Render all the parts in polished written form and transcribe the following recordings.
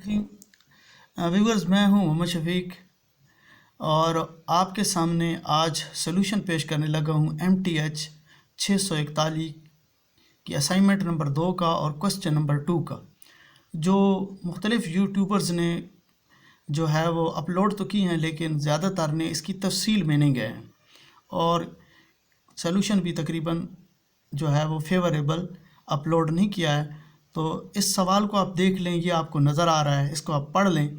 Viewers, मैं हूं मोहम्मद शफीक और आपके सामने आज सोल्यूशन पेश करने लगा हूं MTH 641 की असाइनमेंट नंबर 2 का और क्वेश्चन नंबर 2 का, जो मुख्तलिफ़ यूट्यूबर्स ने जो है वो अपलोड तो की हैं, लेकिन ज़्यादातर ने इसकी तफसील में नहीं गए हैं और सोल्यूशन भी तकरीबन जो है वो फेवरेबल अपलोड नहीं किया है। तो इस सवाल को आप देख लें, ये आपको नज़र आ रहा है, इसको आप पढ़ लें।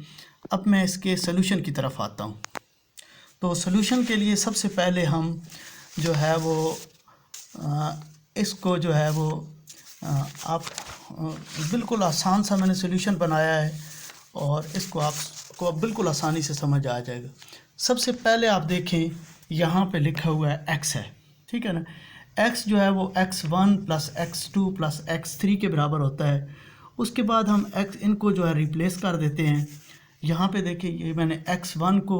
अब मैं इसके सोल्यूशन की तरफ आता हूँ। तो सोल्यूशन के लिए सबसे पहले हम जो है वो इसको जो है वो आप बिल्कुल आसान सा मैंने सोल्यूशन बनाया है और इसको आपको बिल्कुल आसानी से समझ आ जाएगा। सबसे पहले आप देखें, यहाँ पे लिखा हुआ है x है, ठीक है ना। x जो है वो x1 + x2 + x3 के बराबर होता है। उसके बाद हम x इनको जो है रिप्लेस कर देते हैं। यहाँ पे देखिए, ये मैंने x1 को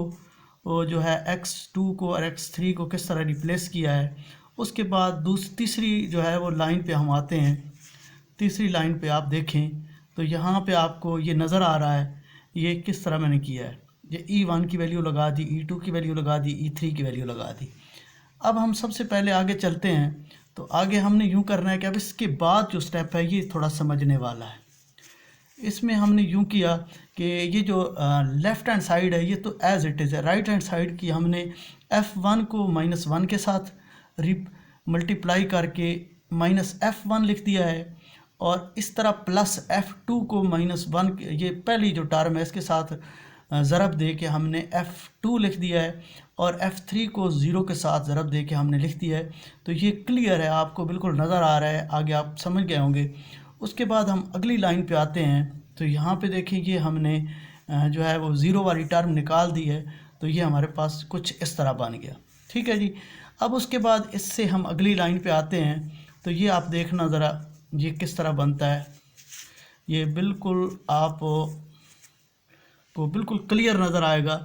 वो जो है x2 को और x3 को किस तरह रिप्लेस किया है। उसके बाद तीसरी जो है वो लाइन पे हम आते हैं। तीसरी लाइन पे आप देखें तो यहाँ पे आपको ये नज़र आ रहा है ये किस तरह मैंने किया है। ये E1 की वैल्यू लगा दी, E2 की वैल्यू लगा दी, E3 की वैल्यू लगा दी। अब हम सबसे पहले आगे चलते हैं। तो आगे हमने यूँ करना है कि अब इसके बाद जो स्टेप है ये थोड़ा समझने वाला है। इसमें हमने यूँ किया कि ये जो लेफ़्ट हैंड साइड है ये तो एज़ इट इज़ है। राइट हैंड साइड की हमने F1 को -1 के साथ मल्टीप्लाई करके -F1 लिख दिया है और इस तरह प्लस F2 को -1, ये पहली जो टर्म है इसके साथ ज़रब दे के हमने F2 लिख दिया है और F3 को 0 के साथ ज़रब दे के हमने लिख दिया है। तो ये क्लियर है, आपको बिल्कुल नज़र आ रहा है, आगे आप समझ गए होंगे। उसके बाद हम अगली लाइन पे आते हैं। तो यहाँ पे देखिए, ये हमने जो है वो 0 वाली टर्म निकाल दी है। तो ये हमारे पास कुछ इस तरह बन गया, ठीक है जी। अब उसके बाद इससे हम अगली लाइन पे आते हैं। तो ये आप देखना ज़रा ये किस तरह बनता है। ये बिल्कुल आप को बिल्कुल क्लियर नज़र आएगा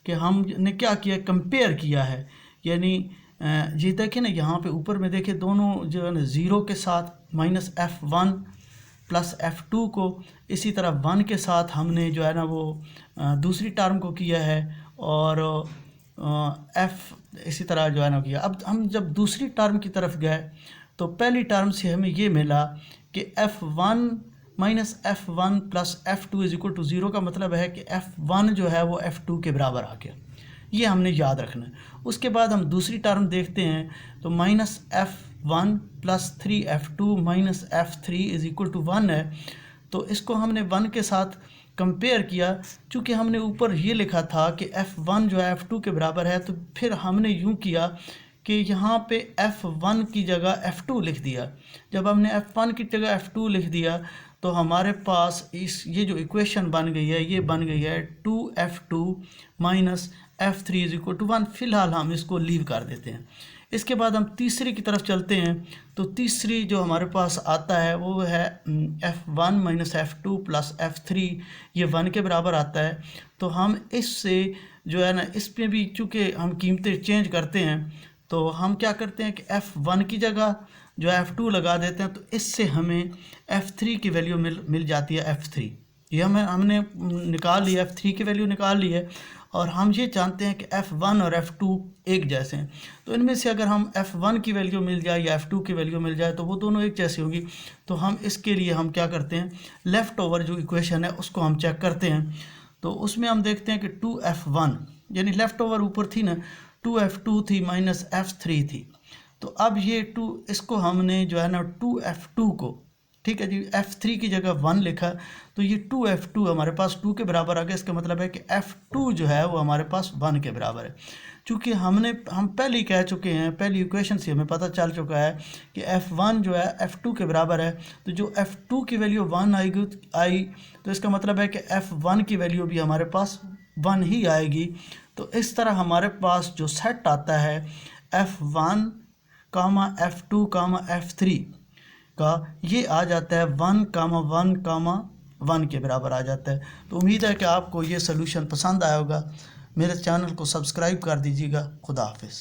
कि हमने क्या किया, कंपेयर किया है। यानी ये देखें ना, यहाँ पे ऊपर में देखें दोनों जो है ना 0 के साथ -F1 + F2 को इसी तरह 1 के साथ हमने जो है ना वो दूसरी टर्म को किया है और F इसी तरह जो है ना किया। अब हम जब दूसरी टर्म की तरफ गए तो पहली टर्म से हमें ये मिला कि F1 - F1 + F2 = 0 का मतलब है कि F1 जो है वो F2 के बराबर आ गया। ये हमने याद रखना है। उसके बाद हम दूसरी टर्म देखते हैं तो -F1 + 3F2 - F3 = 1 है। तो इसको हमने 1 के साथ कंपेयर किया। चूँकि हमने ऊपर ये लिखा था कि F1 जो है F2 के बराबर है, तो फिर हमने यूँ किया कि यहाँ पे F1 की जगह F2 लिख दिया। जब हमने F1 की जगह F2 लिख दिया तो हमारे पास ये जो इक्वेशन बन गई है, ये बन गई है 2F2 - F3 = 1। फ़िलहाल हम इसको लीव कर देते हैं। इसके बाद हम तीसरी की तरफ चलते हैं। तो तीसरी जो हमारे पास आता है वो है F1 - F2 + F3, ये 1 के बराबर आता है। तो हम इससे जो है ना, इसमें भी चूँकि हम कीमतें चेंज करते हैं तो हम क्या करते हैं कि F1 की जगह जो F2 लगा देते हैं। तो इससे हमें F3 की वैल्यू मिल जाती है F3। ये हमने निकाल लिया, F3 की वैल्यू निकाल ली है और हम ये जानते हैं कि F1 और F2 एक जैसे हैं। तो इनमें से अगर हम F1 की वैल्यू मिल जाए या F2 की वैल्यू मिल जाए तो वो दोनों एक जैसी होगी। तो हम इसके लिए हम क्या करते हैं, लेफ़्ट ओवर जो इक्वेशन है उसको हम चेक करते हैं। तो उसमें हम देखते हैं कि 2F1 यानी लेफ़्ट ओवर ऊपर थी ना, 2F2 थी -F3 थी। तो अब ये 2 इसको हमने जो है ना 2F2 को, ठीक है जी, F3 की जगह 1 लिखा। तो ये 2F2 हमारे पास 2 के बराबर आ गया। इसका मतलब है कि F2 जो है वो हमारे पास 1 के बराबर है। चूँकि हम पहले ही कह चुके हैं, पहली इक्वेशन से हमें पता चल चुका है कि F1 जो है F2 के बराबर है। तो जो F2 की वैल्यू 1 आई तो इसका मतलब है कि F1 की वैल्यू भी हमारे पास 1 ही आएगी। तो इस तरह हमारे पास जो सेट आता है F1, F2, F3 का, ये आ जाता है 1, 1, 1 के बराबर आ जाता है। तो उम्मीद है कि आपको ये सोल्यूशन पसंद आया होगा। मेरे चैनल को सब्सक्राइब कर दीजिएगा। खुदा हाफिज़।